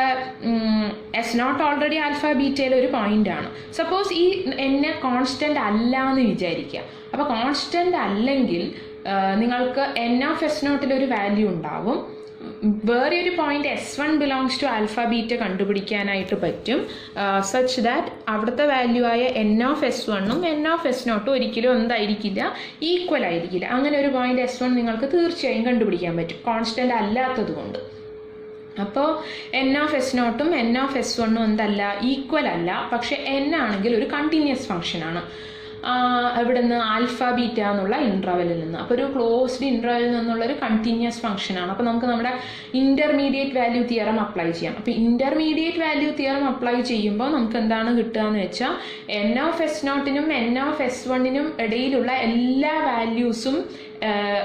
എസ് നോട്ട് ഓൾറെഡി ആൽഫ ബീറ്റയിൽ ഒരു പോയിൻ്റാണ്. സപ്പോസ് ഈ n കോൺസ്റ്റൻ്റ് അല്ല എന്ന് വിചാരിക്കുക. അപ്പോൾ കോൺസ്റ്റൻ്റ് അല്ലെങ്കിൽ നിങ്ങൾക്ക് n of s നോട്ടിലൊരു വാല്യൂ ഉണ്ടാവും. വേറെ ഒരു point S1 belongs to alpha beta കണ്ടുപിടിക്കാനായിട്ട് പറ്റും. സച്ച് ദാറ്റ് അവിടുത്തെ വാല്യൂ ആയ n of s1 n of s0 ഒരിക്കലും എന്തായിരിക്കില്ല? ഈക്വൽ ആയിരിക്കില്ല. അങ്ങനെ ഒരു പോയിന്റ് S1 നിങ്ങൾക്ക് തീർച്ചയായും കണ്ടുപിടിക്കാൻ പറ്റും, കോൺസ്റ്റൻ്റ് അല്ലാത്തത് കൊണ്ട്. അപ്പോൾ n of s0 n of s1 എന്തല്ല? ഈക്വൽ അല്ല. പക്ഷെ n ആണെങ്കിൽ ഒരു കണ്ടിന്യൂസ് ഫംഗ്ഷനാണ്. ഇവിടെ നിന്ന് ആൽഫ ബീറ്റ എന്നുള്ള ഇൻട്രവലിൽ നിന്ന്. അപ്പോൾ ഒരു ക്ലോസ്ഡ് ഇൻട്രവലിൽ നിന്നുള്ളൊരു കണ്ടിന്യൂസ് ഫംഗ്ഷനാണ്. അപ്പോൾ നമുക്ക് നമ്മുടെ ഇൻ്റർമീഡിയറ്റ് വാല്യൂ തിയറം അപ്ലൈ ചെയ്യാം. അപ്പോൾ ഇൻ്റർമീഡിയറ്റ് വാല്യൂ തിയറം അപ്ലൈ ചെയ്യുമ്പോൾ നമുക്ക് എന്താണ് കിട്ടുക എന്ന് വെച്ചാൽ n of s0 n of s1 ഇടയിലുള്ള എല്ലാ വാല്യൂസും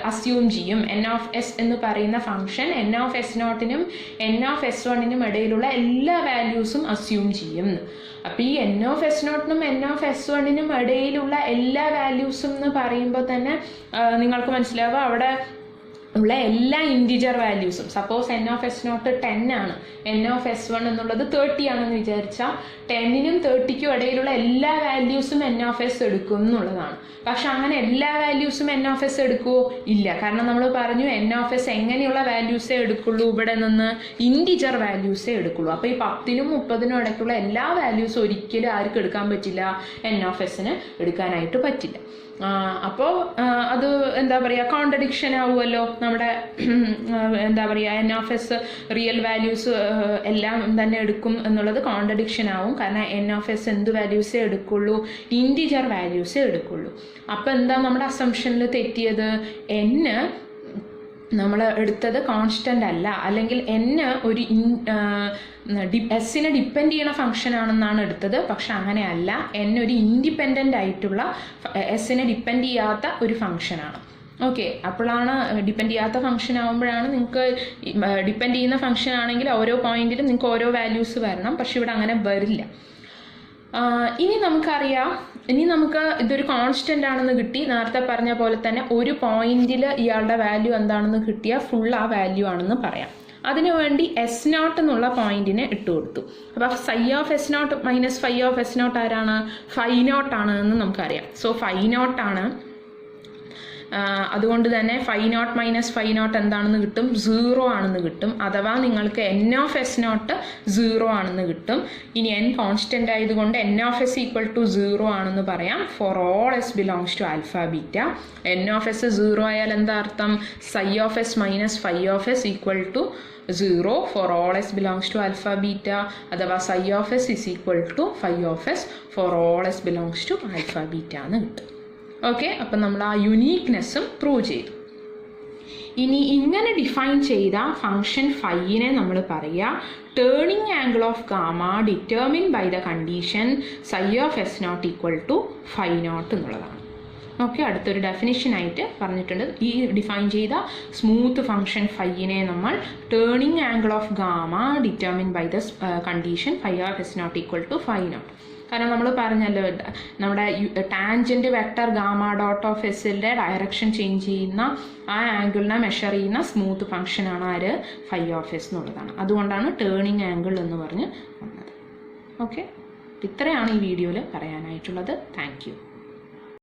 അസ്യൂം ചെയ്യും. n of s എന്ന് പറയുന്ന function n of s0 n of s1 ഇടയിലുള്ള എല്ലാ വാല്യൂസും അസ്യൂം ചെയ്യും. അപ്പോൾ ഈ n of s0 n of s1 ഇടയിലുള്ള എല്ലാ വാല്യൂസും എന്ന് പറയുമ്പോൾ തന്നെ നിങ്ങൾക്ക് മനസ്സിലാവുക അവിടെ ഉള്ള എല്ലാ ഇൻറ്റിജർ വാല്യൂസും. സപ്പോസ് n of s0 10 ആണ്, n of s1 എന്നുള്ളത് 30 ആണെന്ന് വിചാരിച്ചാൽ 10നും 30ക്കും ഇടയിലുള്ള എല്ലാ വാല്യൂസും n of s എടുക്കും എന്നുള്ളതാണ്. പക്ഷെ അങ്ങനെ എല്ലാ വാല്യൂസും n of s എടുക്കുമോ? ഇല്ല. കാരണം നമ്മൾ പറഞ്ഞു n of s എങ്ങനെയുള്ള വാല്യൂസേ എടുക്കുള്ളൂ? ഇവിടെ നിന്ന് ഇൻറ്റിജർ വാല്യൂസേ എടുക്കുള്ളൂ. അപ്പോൾ ഈ 10നും 30നും ഇടയ്ക്കുള്ള എല്ലാ വാല്യൂസും ഒരിക്കലും ആർക്കും എടുക്കാൻ പറ്റില്ല? n of s എടുക്കാനായിട്ട് പറ്റില്ല. അപ്പോൾ അത് എന്താ പറയുക, കോൺട്രഡിക്ഷൻ ആവുമല്ലോ. നമ്മുടെ എന്താ പറയുക, n of s real values എല്ലാം തന്നെ എടുക്കും എന്നുള്ളത് കോൺട്രഡിക്ഷൻ ആവും. കാരണം n of s എന്ത് വാല്യൂസേ എടുക്കുള്ളൂ? ഇൻറ്റിജർ വാല്യൂസേ എടുക്കുള്ളൂ. അപ്പോൾ എന്താ നമ്മുടെ അസംഷനിൽ തെറ്റിയത്? n നമ്മൾ എടുത്തത് കോൺസ്റ്റൻ്റ് അല്ല, അല്ലെങ്കിൽ n ഒരു എസ്സിനെ ഡിപ്പെൻഡ് ചെയ്യണ ഫംഗ്ഷൻ ആണെന്നാണ് എടുത്തത്. പക്ഷെ അങ്ങനെയല്ല, n ഒരു ഇൻഡിപെൻഡൻ്റ് ആയിട്ടുള്ള എസ്സിനെ ഡിപ്പെൻഡ് ചെയ്യാത്ത ഒരു ഫംഗ്ഷനാണ്. ഓക്കെ, അപ്പോഴാണ് ഡിപ്പെൻഡ് ചെയ്യാത്ത ഫംഗ്ഷൻ ആകുമ്പോഴാണ് നിങ്ങൾക്ക് ഡിപ്പെൻഡ് ചെയ്യുന്ന ഫംഗ്ഷൻ ആണെങ്കിൽ ഓരോ പോയിന്റിലും നിങ്ങൾക്ക് ഓരോ വാല്യൂസ് വരണം. പക്ഷെ ഇവിടെ അങ്ങനെ വരില്ല. ഇനി നമുക്കറിയാം, ഇനി നമുക്ക് ഇതൊരു കോൺസ്റ്റൻ്റ് ആണെന്ന് കിട്ടി. നേരത്തെ പറഞ്ഞ പോലെ തന്നെ ഒരു പോയിന്റിൽ ഇയാളുടെ വാല്യൂ എന്താണെന്ന് കിട്ടിയാൽ ഫുൾ ആ വാല്യൂ ആണെന്ന് പറയാം. അതിനുവേണ്ടി s0 എന്നുള്ള പോയിന്റിനെ ഇട്ട് കൊടുത്തു. അപ്പോൾ psi of s0 minus phi of s0 ആരാണ്? phi0 ആണ് എന്ന് നമുക്കറിയാം. സോ phi0 ആണ്. അതുകൊണ്ട് തന്നെ phi0 മൈനസ് phi0 എന്താണെന്ന് കിട്ടും? 0 ആണെന്ന് കിട്ടും. അഥവാ നിങ്ങൾക്ക് n of s0 0 ആണെന്ന് കിട്ടും. ഇനി n കോൺസ്റ്റൻ്റ് ആയതുകൊണ്ട് n of s equal to 0 ആണെന്ന് പറയാം. For all s belongs to alpha beta. n of s 0 ആയാൽ എന്താ അർത്ഥം? psi of s minus phi of s equal to 0 for all s belongs to alpha beta. അഥവാ psi of s is equal to phi of s for all s belongs to alpha beta എന്ന് കിട്ടും. Okay, അപ്പം നമ്മൾ ആ യുണീക്നെസ്സും prove ചെയ്തു. ഇനി ഇങ്ങനെ define ചെയ്ത ഫംഗ്ഷൻ ഫൈനെ നമ്മൾ പറയുക turning angle of gamma determine by the condition psi of s0 equal to phi0 എന്നുള്ളതാണ്. ഓക്കെ, അടുത്തൊരു ഡെഫിനിഷനായിട്ട് പറഞ്ഞിട്ടുണ്ട്. ഈ ഡിഫൈൻ ചെയ്ത സ്മൂത്ത് ഫംഗ്ഷൻ ഫൈനെ നമ്മൾ turning angle of gamma determine by the condition phi of s0 equal to phi0. കാരണം നമ്മൾ പറഞ്ഞല്ലോ, നമ്മുടെ tangent vector gamma dot of എസിൻ്റെ ഡയറക്ഷൻ ചേഞ്ച് ചെയ്യുന്ന ആ ആംഗിളിനെ മെഷർ ചെയ്യുന്ന സ്മൂത്ത് ഫംഗ്ഷനാണ് ആര്? phi of s എന്നുള്ളതാണ്. അതുകൊണ്ടാണ് ടേണിംഗ് ആംഗിൾ എന്ന് പറഞ്ഞ് വന്നത്. ഓക്കെ, ഇത്രയാണ് ഈ വീഡിയോയിൽ പറയാനായിട്ടുള്ളത്. Thank you.